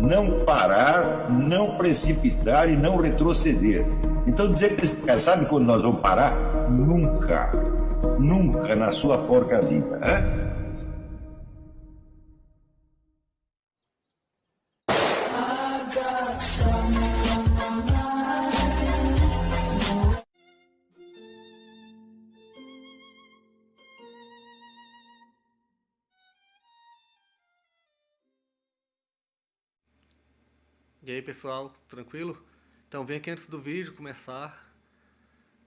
não parar, não precipitar e não retroceder. Então dizer para esse cara, sabe quando nós vamos parar? Nunca. Nunca na sua porca vida. Né? E aí pessoal, tranquilo? Então vem aqui antes do vídeo começar,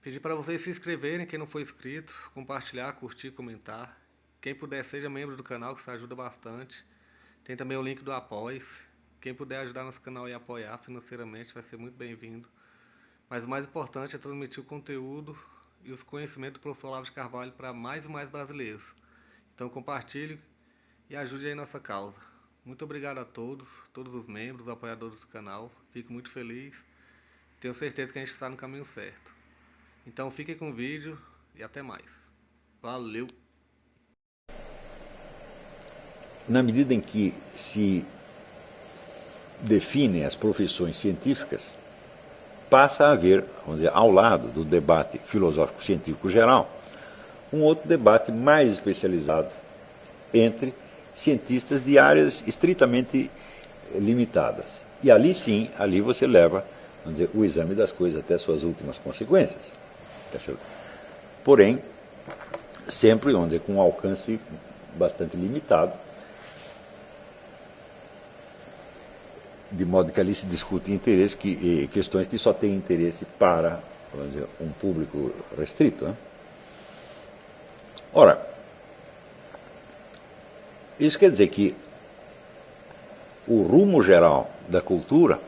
pedir para vocês se inscreverem, quem não for inscrito, compartilhar, curtir, comentar. Quem puder seja membro do canal, que isso ajuda bastante. Tem também o link do Apoia-se. Quem puder ajudar nosso canal e apoiar financeiramente vai ser muito bem-vindo. Mas o mais importante é transmitir o conteúdo e os conhecimentos do professor Olavo de Carvalho para mais e mais brasileiros. Então compartilhe e ajude aí nossa causa. Muito obrigado a todos os membros, apoiadores do canal. Fico muito feliz. Tenho certeza que a gente está no caminho certo. Então fiquem com o vídeo e até mais. Valeu! Na medida em que se definem as profissões científicas, passa a haver, vamos dizer, ao lado do debate filosófico-científico geral, um outro debate mais especializado entre cientistas de áreas estritamente limitadas. E ali sim, ali você leva, vamos dizer, o exame das coisas até suas últimas consequências. Porém, sempre, vamos dizer, com um alcance bastante limitado, de modo que ali se discute questões que só têm interesse para, vamos dizer, um público restrito. Né? Ora, isso quer dizer que o rumo geral da cultura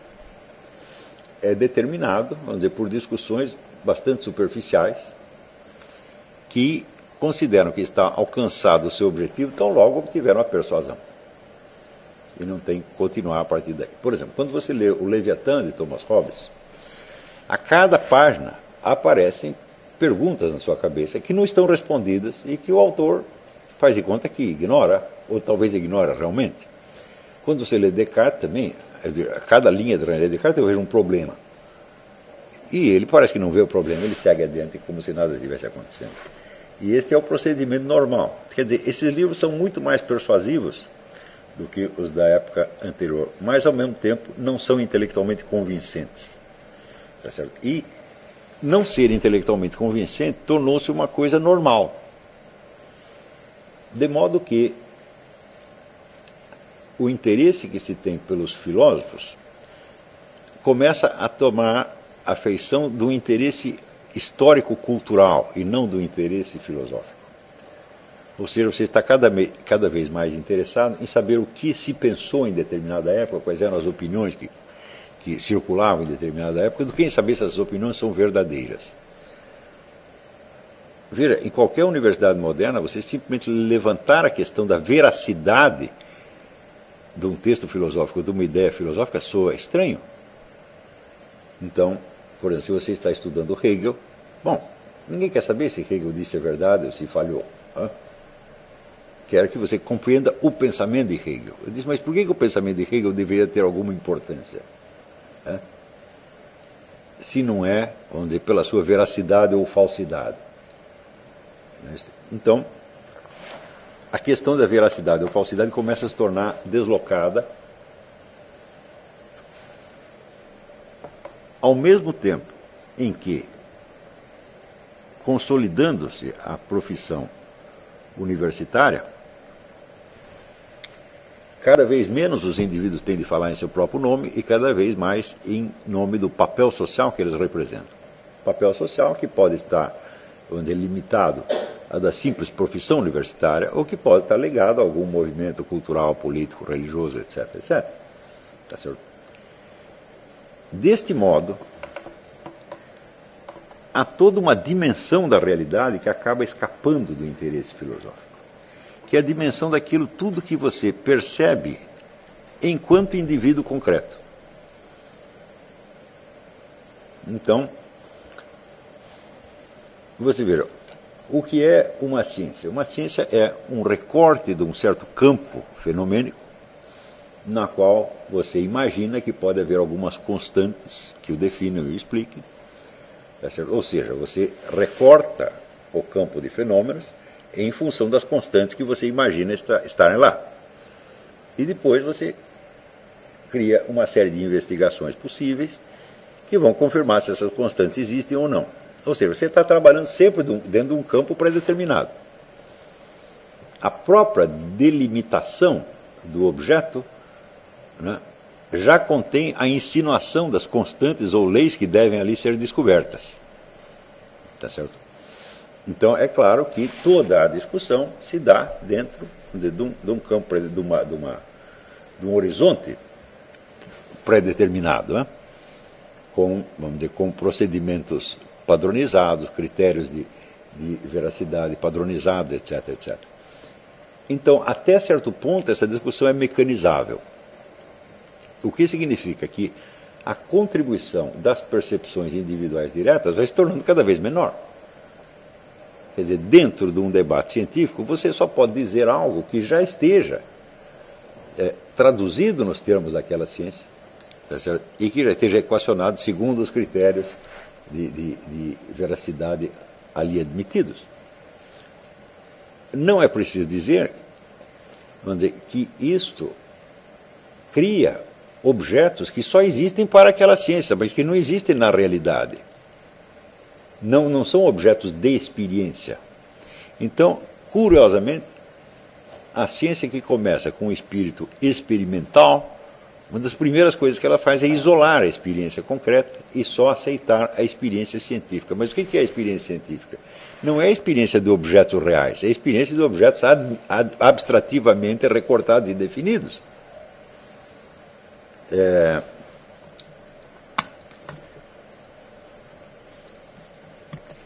é determinado, vamos dizer, por discussões bastante superficiais que consideram que está alcançado o seu objetivo tão logo obtiveram a persuasão. E não tem que continuar a partir daí. Por exemplo, quando você lê o Leviatã de Thomas Hobbes, a cada página aparecem perguntas na sua cabeça que não estão respondidas e que o autor faz de conta que ignora, ou talvez ignora realmente. Quando você lê Descartes também, a cada linha de René Descartes eu vejo um problema. E ele parece que não vê o problema, ele segue adiante como se nada estivesse acontecendo. E este é o procedimento normal. Quer dizer, esses livros são muito mais persuasivos do que os da época anterior, mas ao mesmo tempo não são intelectualmente convincentes. Tá certo? E não ser intelectualmente convincente tornou-se uma coisa normal. De modo que o interesse que se tem pelos filósofos começa a tomar a feição do interesse histórico-cultural e não do interesse filosófico. Ou seja, você está cada vez mais interessado em saber o que se pensou em determinada época, quais eram as opiniões que circulavam em determinada época, do que em saber se essas opiniões são verdadeiras. Veja, em qualquer universidade moderna, você simplesmente levantar a questão da veracidade de um texto filosófico, de uma ideia filosófica, soa estranho. Então, por exemplo, se você está estudando Hegel, bom, ninguém quer saber se Hegel disse a verdade ou se falhou. Quero que você compreenda o pensamento de Hegel. Eu disse, mas por que o pensamento de Hegel deveria ter alguma importância? Se não é, vamos dizer, pela sua veracidade ou falsidade. Então, a questão da veracidade ou falsidade começa a se tornar deslocada ao mesmo tempo em que, consolidando-se a profissão universitária, cada vez menos os indivíduos têm de falar em seu próprio nome e cada vez mais em nome do papel social que eles representam. Papel social que pode estar, vamos dizer, limitado à da simples profissão universitária ou que pode estar ligado a algum movimento cultural, político, religioso, etc, etc. Tá certo? Deste modo, há toda uma dimensão da realidade que acaba escapando do interesse filosófico, que é a dimensão daquilo tudo que você percebe enquanto indivíduo concreto. Então, você vê, o que é uma ciência? Uma ciência é um recorte de um certo campo fenomênico na qual você imagina que pode haver algumas constantes que o definem e o expliquem. Ou seja, você recorta o campo de fenômenos em função das constantes que você imagina estarem lá. E depois você cria uma série de investigações possíveis que vão confirmar se essas constantes existem ou não. Ou seja, você está trabalhando sempre dentro de um campo pré-determinado. A própria delimitação do objeto, né, já contém a insinuação das constantes ou leis que devem ali ser descobertas. Tá certo? Então, é claro que toda a discussão se dá dentro de um campo, de um horizonte pré-determinado, né? Vamos dizer, com procedimentos padronizados, critérios de veracidade padronizados, etc, etc. Então, até certo ponto, essa discussão é mecanizável. O que significa que a contribuição das percepções individuais diretas vai se tornando cada vez menor. Quer dizer, dentro de um debate científico, você só pode dizer algo que já esteja traduzido nos termos daquela ciência, tá certo? E que já esteja equacionado segundo os critérios de veracidade ali admitidos. Não é preciso dizer, vamos dizer, que isto cria objetos que só existem para aquela ciência, mas que não existem na realidade. Não são objetos de experiência. Então, curiosamente, a ciência que começa com um espírito experimental, uma das primeiras coisas que ela faz é isolar a experiência concreta e só aceitar a experiência científica. Mas o que é a experiência científica? Não é a experiência de objetos reais, é a experiência de objetos abstrativamente recortados e definidos.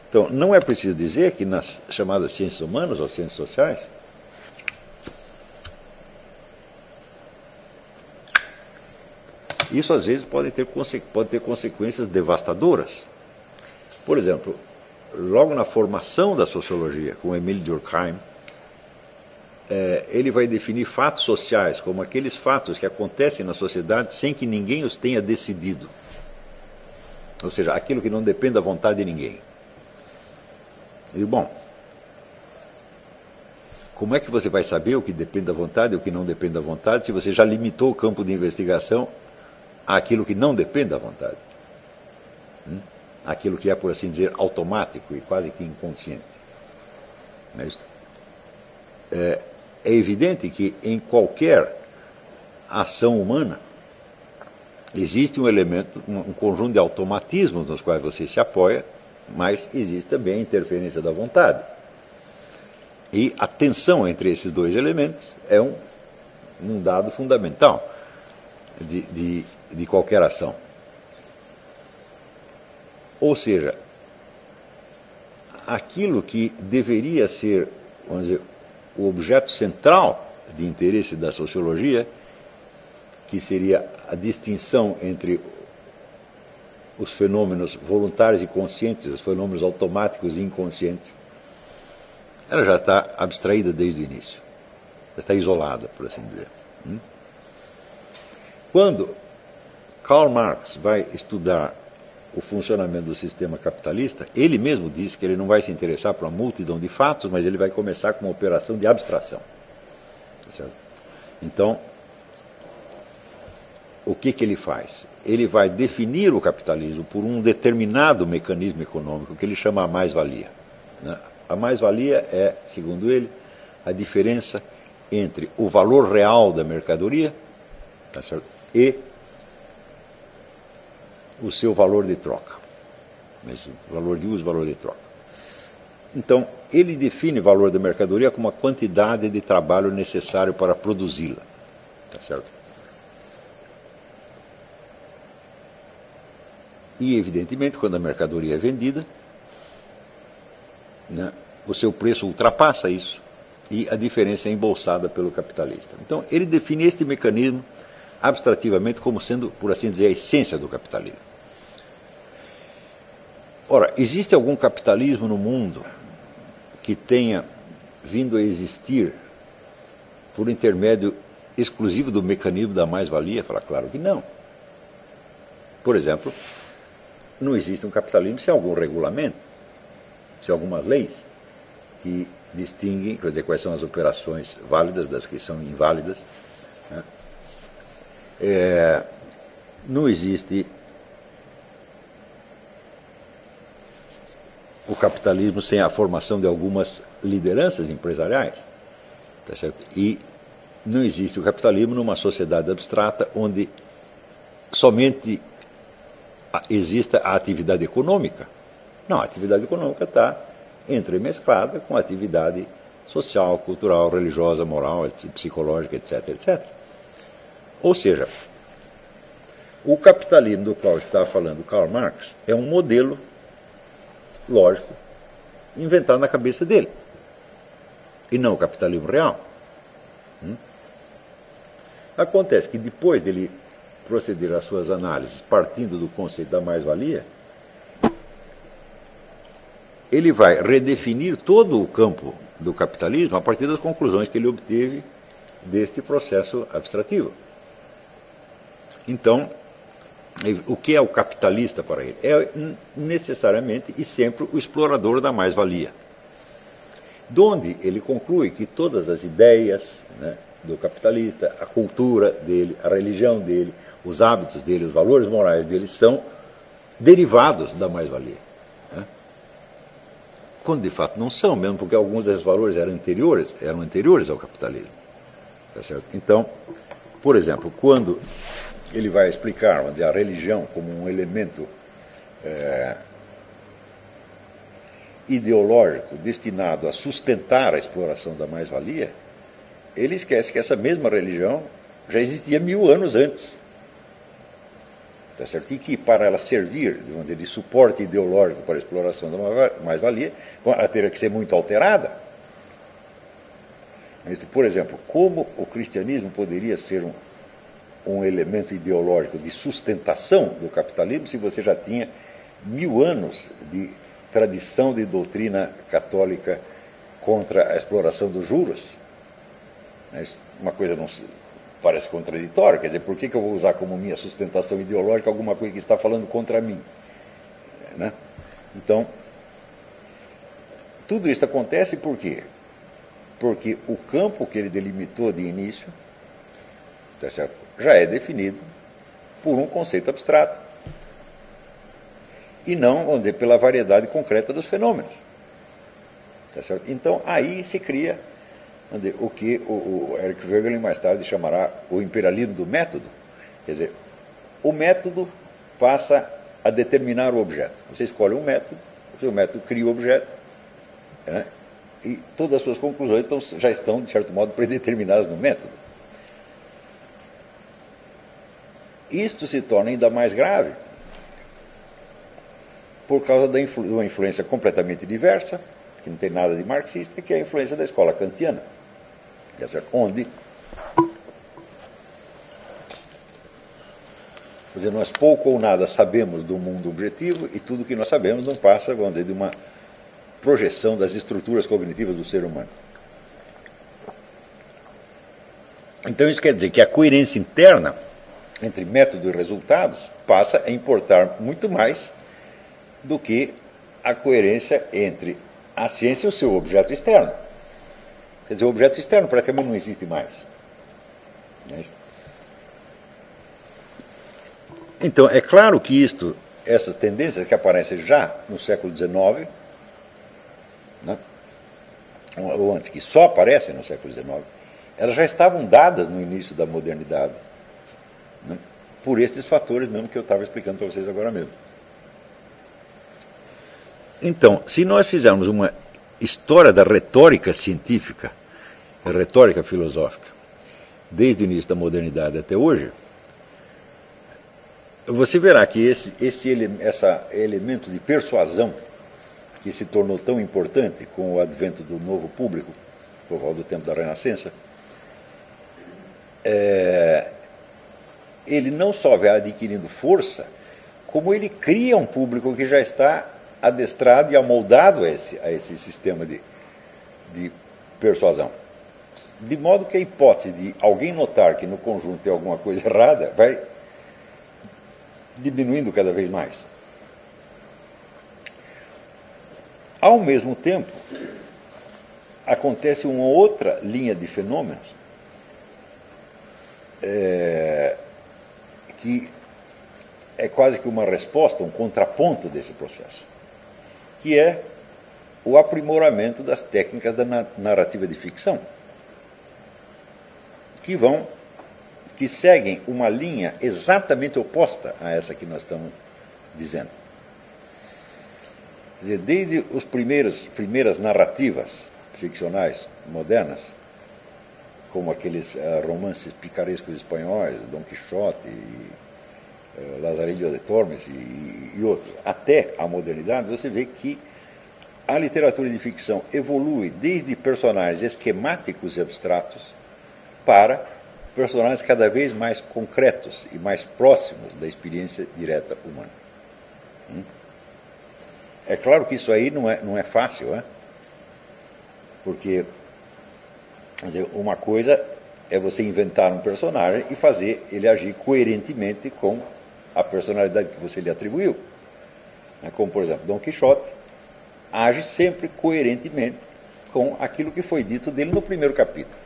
Então, não é preciso dizer que nas chamadas ciências humanas ou ciências sociais, isso às vezes pode ter consequências devastadoras. Por exemplo, logo na formação da sociologia, com Emile Durkheim, ele vai definir fatos sociais como aqueles fatos que acontecem na sociedade sem que ninguém os tenha decidido. Ou seja, aquilo que não depende da vontade de ninguém. E, bom, como é que você vai saber o que depende da vontade e o que não depende da vontade se você já limitou o campo de investigação àquilo que não depende da vontade? Aquilo que é, por assim dizer, automático e quase que inconsciente. Não é isso? É evidente que em qualquer ação humana existe um elemento, um conjunto de automatismos nos quais você se apoia, mas existe também a interferência da vontade. E a tensão entre esses dois elementos é um dado fundamental de qualquer ação. Ou seja, aquilo que deveria ser, vamos dizer, o objeto central de interesse da sociologia, que seria a distinção entre os fenômenos voluntários e conscientes, os fenômenos automáticos e inconscientes, ela já está abstraída desde o início. Já está isolada, por assim dizer. Quando Karl Marx vai estudar o funcionamento do sistema capitalista, ele mesmo diz que ele não vai se interessar por uma multidão de fatos, mas ele vai começar com uma operação de abstração. Certo? Então, o que ele faz? Ele vai definir o capitalismo por um determinado mecanismo econômico que ele chama a mais-valia. A mais-valia é, segundo ele, a diferença entre o valor real da mercadoria, tá certo? E o seu valor de troca. Mas o valor de uso e valor de troca. Então, ele define o valor da mercadoria como a quantidade de trabalho necessário para produzi-la. Tá certo? E, evidentemente, quando a mercadoria é vendida, o seu preço ultrapassa isso e a diferença é embolsada pelo capitalista. Então, ele define este mecanismo abstrativamente como sendo, por assim dizer, a essência do capitalismo. Ora, existe algum capitalismo no mundo que tenha vindo a existir por intermédio exclusivo do mecanismo da mais-valia? Fala, claro que não. Por exemplo, não existe um capitalismo sem algum regulamento, sem algumas leis que distinguem, quer dizer, quais são as operações válidas das que são inválidas. Né? Não existe o capitalismo sem a formação de algumas lideranças empresariais. Tá certo? E não existe o capitalismo numa sociedade abstrata onde somente exista a atividade econômica. Não, a atividade econômica está entremesclada com a atividade social, cultural, religiosa, moral, psicológica, etc, etc. Ou seja, o capitalismo do qual está falando Karl Marx é um modelo lógico inventado na cabeça dele, e não o capitalismo real. Acontece que depois dele proceder às suas análises partindo do conceito da mais-valia, ele vai redefinir todo o campo do capitalismo a partir das conclusões que ele obteve deste processo abstrativo. Então, o que é o capitalista para ele? É necessariamente e sempre o explorador da mais-valia. Donde ele conclui que todas as ideias, né, do capitalista, a cultura dele, a religião dele, os hábitos dele, os valores morais dele são derivados da mais-valia. Né? Quando de fato não são, mesmo porque alguns desses valores eram anteriores ao capitalismo. Tá certo? Então, por exemplo, quando ele vai explicar a religião como um elemento ideológico destinado a sustentar a exploração da mais-valia, ele esquece que essa mesma religião já existia 1000 anos antes. Tá certo? E que para ela servir, vamos dizer, de suporte ideológico para a exploração da mais-valia, ela teria que ser muito alterada. Por exemplo, como o cristianismo poderia ser um elemento ideológico de sustentação do capitalismo se você já tinha 1000 anos de tradição de doutrina católica contra a exploração dos juros? Uma coisa não parece contraditória, quer dizer, por que eu vou usar como minha sustentação ideológica alguma coisa que está falando contra mim? Né? Então, tudo isso acontece por quê? Porque o campo que ele delimitou de início, tá certo, já é definido por um conceito abstrato e não, vamos dizer, pela variedade concreta dos fenômenos. Tá certo? Então, aí se cria o que o Eric Voegelin mais tarde chamará o imperialismo do método. Quer dizer, o método passa a determinar o objeto. Você escolhe um método, o seu método cria o objeto, né? E todas as suas conclusões já estão, de certo modo, predeterminadas no método. Isto se torna ainda mais grave por causa de uma influência completamente diversa, que não tem nada de marxista, que é a influência da escola kantiana, onde nós pouco ou nada sabemos do mundo objetivo e tudo que nós sabemos não passa, vamos dizer, de uma projeção das estruturas cognitivas do ser humano. Então isso quer dizer que a coerência interna entre método e resultados passa a importar muito mais do que a coerência entre a ciência e o seu objeto externo. Quer dizer, o objeto externo praticamente não existe mais. Então, é claro que essas tendências que aparecem já no século XIX, né, ou antes, que só aparecem no século XIX, elas já estavam dadas no início da modernidade, né, por estes fatores mesmo que eu estava explicando para vocês agora mesmo. Então, se nós fizermos uma história da retórica científica, a retórica filosófica, desde o início da modernidade até hoje, você verá que esse elemento de persuasão que se tornou tão importante com o advento do novo público, por volta do tempo da Renascença, ele não só vai adquirindo força, como ele cria um público que já está adestrado e amoldado a esse sistema de persuasão. De modo que a hipótese de alguém notar que no conjunto tem alguma coisa errada vai diminuindo cada vez mais. Ao mesmo tempo, acontece uma outra linha de fenômenos que é quase que uma resposta, um contraponto desse processo, que é o aprimoramento das técnicas da narrativa de ficção, que seguem uma linha exatamente oposta a essa que nós estamos dizendo. Quer dizer, desde as primeiras narrativas ficcionais modernas, como aqueles romances picarescos espanhóis, Dom Quixote, Lazarillo de Tormes e outros, até a modernidade, você vê que a literatura de ficção evolui desde personagens esquemáticos e abstratos para personagens cada vez mais concretos e mais próximos da experiência direta humana. É claro que isso aí não é fácil, né? Porque, quer dizer, uma coisa é você inventar um personagem e fazer ele agir coerentemente com a personalidade que você lhe atribuiu. Como, por exemplo, Dom Quixote age sempre coerentemente com aquilo que foi dito dele no primeiro capítulo.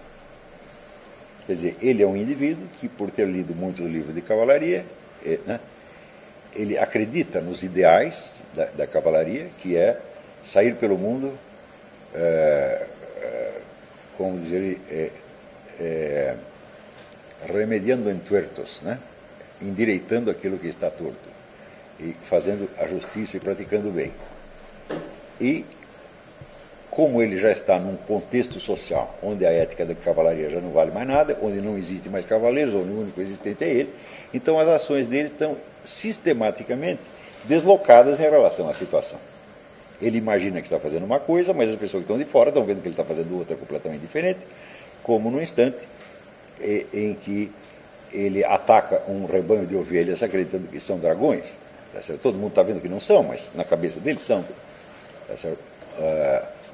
Quer dizer, ele é um indivíduo que, por ter lido muitos livros de cavalaria, ele acredita nos ideais da cavalaria, que é sair pelo mundo, como dizer, remediando entuertos, endireitando aquilo que está torto, e fazendo a justiça e praticando o bem. E, como ele já está num contexto social onde a ética da cavalaria já não vale mais nada, onde não existe mais cavaleiros, onde o único existente é ele, então as ações dele estão sistematicamente deslocadas em relação à situação. Ele imagina que está fazendo uma coisa, mas as pessoas que estão de fora estão vendo que ele está fazendo outra completamente diferente, como no instante em que ele ataca um rebanho de ovelhas acreditando que são dragões. Tá certo? Todo mundo está vendo que não são, mas na cabeça deles são. Tá certo?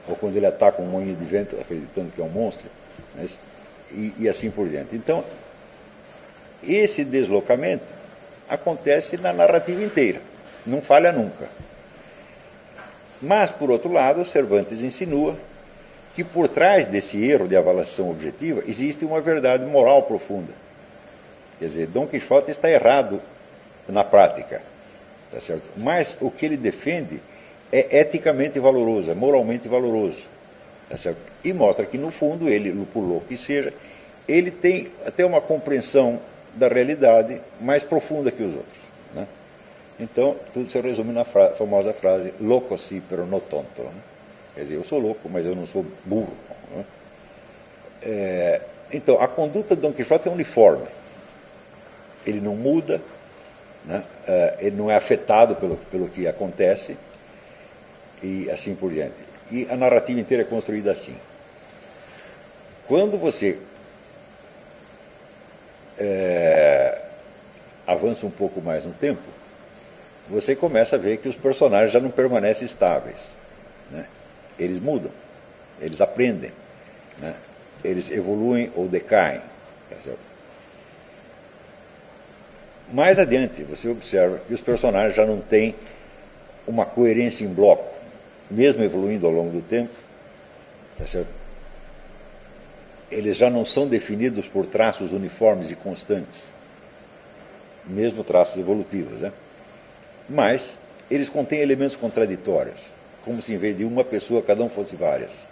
Ou quando ele ataca um moinho de vento acreditando que é um monstro, e assim por diante. Então, esse deslocamento acontece na narrativa inteira, não falha nunca. Mas, por outro lado, Cervantes insinua que por trás desse erro de avaliação objetiva existe uma verdade moral profunda. Quer dizer, Dom Quixote está errado na prática, tá certo? Mas o que ele defende é eticamente valoroso, é moralmente valoroso, tá certo? E mostra que, no fundo, ele, por louco que seja, ele tem até uma compreensão da realidade mais profunda que os outros. Então, tudo se resume na famosa frase "loco sì, pero no tonto". Quer dizer, eu sou louco, mas eu não sou burro. Então, a conduta de Dom Quixote é uniforme. Ele não muda, ele não é afetado pelo que acontece, e assim por diante. E a narrativa inteira é construída assim. Quando você avança um pouco mais no tempo, você começa a ver que os personagens já não permanecem estáveis. Eles mudam, eles aprendem, eles evoluem ou decaem. Tá certo? Mais adiante, você observa que os personagens já não têm uma coerência em bloco, mesmo evoluindo ao longo do tempo. Tá certo? Eles já não são definidos por traços uniformes e constantes, mesmo traços evolutivos. Mas eles contêm elementos contraditórios, como se em vez de uma pessoa cada um fosse várias.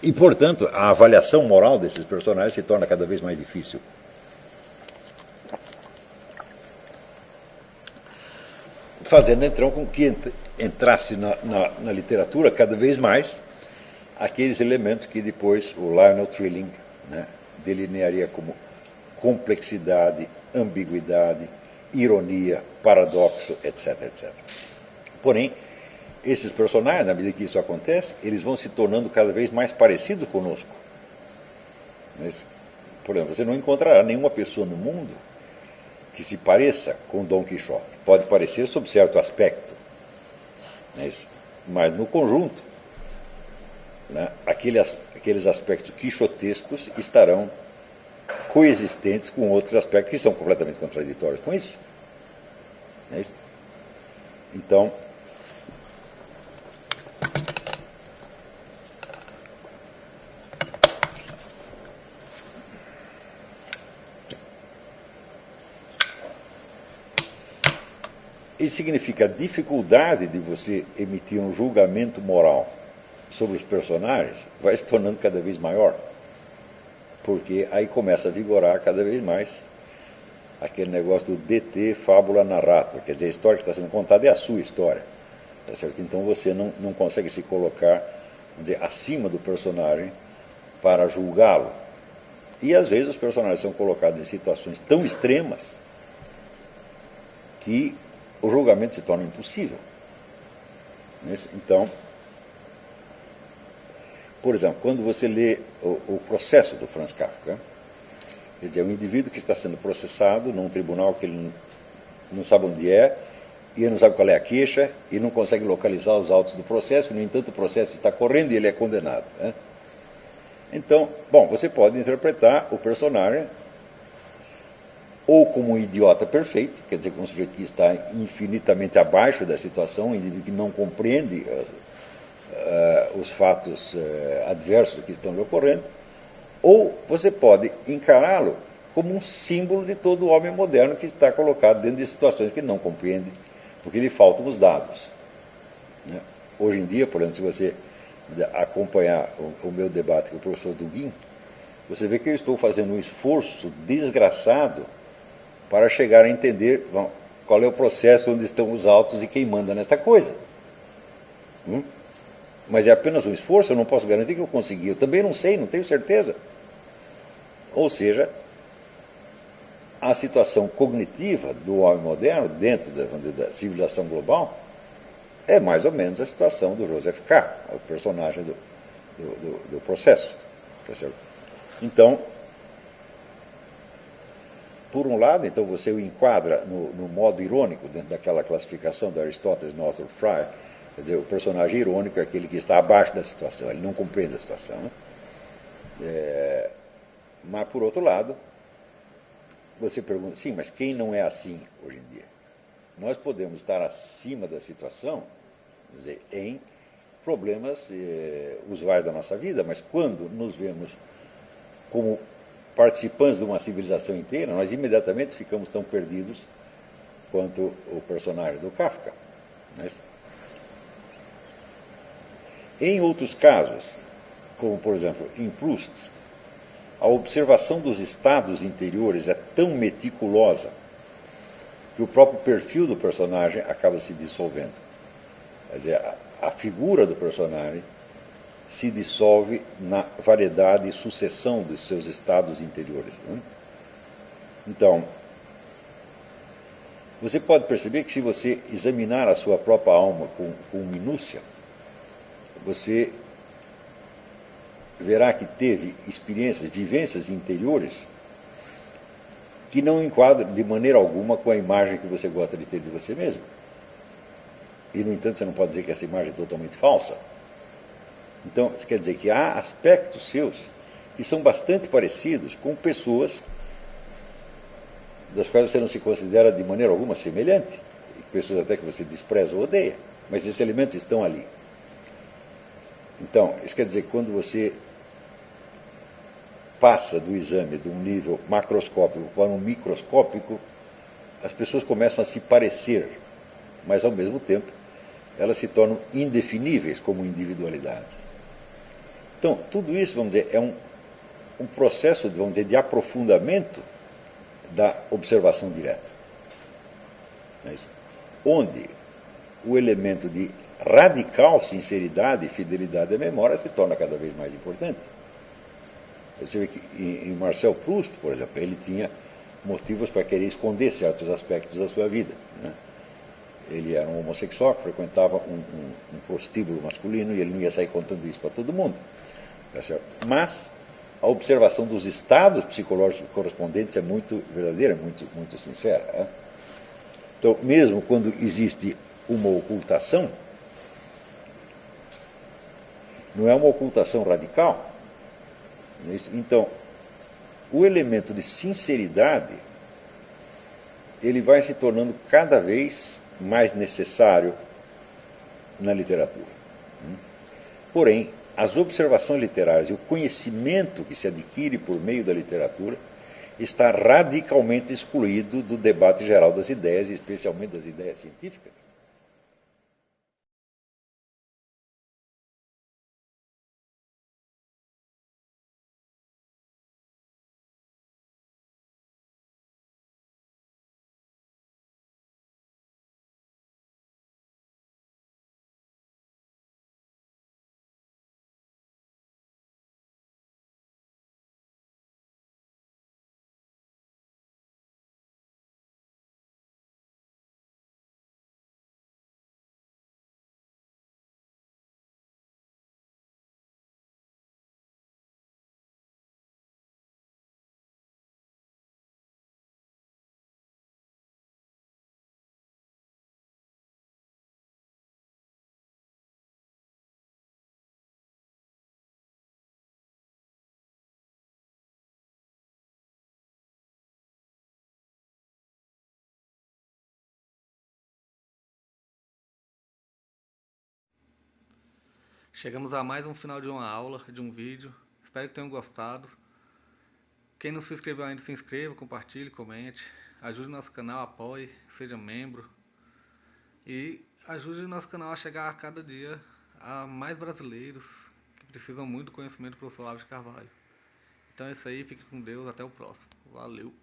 E, portanto, a avaliação moral desses personagens se torna cada vez mais difícil. Fazendo então com que entrasse na literatura cada vez mais aqueles elementos que depois o Lionel Trilling delinearia como complexidade, ambiguidade, ironia, paradoxo, etc, etc. Porém, esses personagens, na medida que isso acontece, eles vão se tornando cada vez mais parecidos conosco. Por exemplo, você não encontrará nenhuma pessoa no mundo que se pareça com Dom Quixote. Pode parecer sob certo aspecto, mas no conjunto né, aqueles aspectos quixotescos estarão coexistentes com outros aspectos que são completamente contraditórios com isso. É isso? Então, isso significa a dificuldade de você emitir um julgamento moral sobre os personagens vai se tornando cada vez maior, porque aí começa a vigorar cada vez mais aquele negócio do DT fábula narrator, quer dizer, a história que está sendo contada é a sua história, tá certo? Então você não consegue se colocar, vamos dizer, acima do personagem para julgá-lo. E às vezes os personagens são colocados em situações tão extremas que o julgamento se torna impossível. Então, por exemplo, quando você lê o processo do Franz Kafka, quer dizer, um indivíduo que está sendo processado num tribunal que ele não sabe onde é, e ele não sabe qual é a queixa, e não consegue localizar os autos do processo, no entanto o processo está correndo e ele é condenado. Né? Então, bom, você pode interpretar o personagem ou como um idiota perfeito, quer dizer, como um sujeito que está infinitamente abaixo da situação, um indivíduo que não compreende os fatos adversos que estão lhe ocorrendo, ou você pode encará-lo como um símbolo de todo homem moderno que está colocado dentro de situações que não compreende, porque lhe faltam os dados. Né? Hoje em dia, por exemplo, se você acompanhar o meu debate com o professor Dugin, você vê que eu estou fazendo um esforço desgraçado para chegar a entender qual é o processo onde estão os autos e quem manda nesta coisa. Mas é apenas um esforço, eu não posso garantir que eu consegui. Eu também não sei, não tenho certeza. Ou seja, a situação cognitiva do homem moderno, dentro da civilização global, é mais ou menos a situação do Joseph K., o personagem do processo. Tá certo? Então, por um lado, então você o enquadra no modo irônico, dentro daquela classificação de Aristóteles no Arthur Fry, quer dizer, o personagem irônico é aquele que está abaixo da situação, ele não compreende a situação. Né? Mas, por outro lado, você pergunta, sim, mas quem não é assim hoje em dia? Nós podemos estar acima da situação, quer dizer, em problemas usuais da nossa vida, mas quando nos vemos como participantes de uma civilização inteira, nós imediatamente ficamos tão perdidos quanto o personagem do Kafka. Não é isso? Em outros casos, como por exemplo em Proust, a observação dos estados interiores é tão meticulosa que o próprio perfil do personagem acaba se dissolvendo. Quer dizer, a figura do personagem se dissolve na variedade e sucessão dos seus estados interiores. Né? Então, você pode perceber que se você examinar a sua própria alma com minúcia, você verá que teve experiências, vivências interiores que não enquadram de maneira alguma com a imagem que você gosta de ter de você mesmo. E, no entanto, você não pode dizer que essa imagem é totalmente falsa. Então, quer dizer que há aspectos seus que são bastante parecidos com pessoas das quais você não se considera de maneira alguma semelhante, pessoas até que você despreza ou odeia, mas esses elementos estão ali. Então, isso quer dizer que quando você passa do exame de um nível macroscópico para um microscópico, as pessoas começam a se parecer, mas ao mesmo tempo elas se tornam indefiníveis como individualidades. Então, tudo isso, vamos dizer, é um processo, vamos dizer, de aprofundamento da observação direta. É isso? Onde o elemento de radical sinceridade e fidelidade à memória se torna cada vez mais importante. Você vê que em Marcel Proust, por exemplo, ele tinha motivos para querer esconder certos aspectos da sua vida. Né? Ele era um homossexual que frequentava um prostíbulo masculino e ele não ia sair contando isso para todo mundo. Tá certo? Mas a observação dos estados psicológicos correspondentes é muito verdadeira, muito sincera. Né? Então, mesmo quando existe uma ocultação, Não é uma ocultação radical? Então, o elemento de sinceridade, ele vai se tornando cada vez mais necessário na literatura. Porém, as observações literárias e o conhecimento que se adquire por meio da literatura está radicalmente excluído do debate geral das ideias, especialmente das ideias científicas. Chegamos a mais um final de uma aula, de um vídeo. Espero que tenham gostado. Quem não se inscreveu ainda, se inscreva, compartilhe, comente. Ajude o nosso canal, apoie, seja membro. E ajude o nosso canal a chegar a cada dia a mais brasileiros que precisam muito do conhecimento do professor Olavo de Carvalho. Então é isso aí, fique com Deus, até o próximo. Valeu!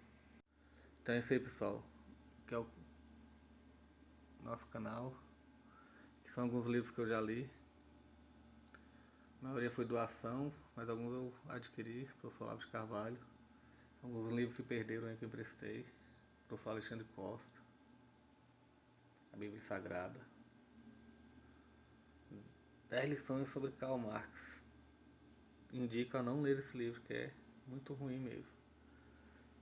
Então é isso aí, pessoal, que é o nosso canal, que são alguns livros que eu já li. A maioria foi doação, mas alguns eu adquiri, professor Olavo de Carvalho. Alguns livros se perderam aí que eu emprestei, professor Alexandre Costa, a Bíblia Sagrada. 10 lições sobre Karl Marx. Indico a não ler esse livro, que é muito ruim mesmo.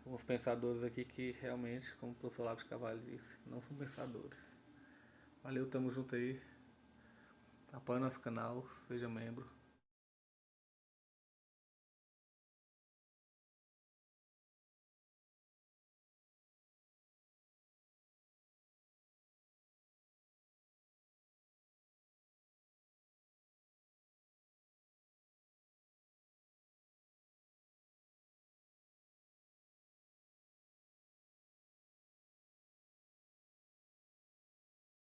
Alguns pensadores aqui que realmente, como o professor Olavo de Carvalho disse, não são pensadores. Valeu, tamo junto aí. Apoie nosso canal, seja membro.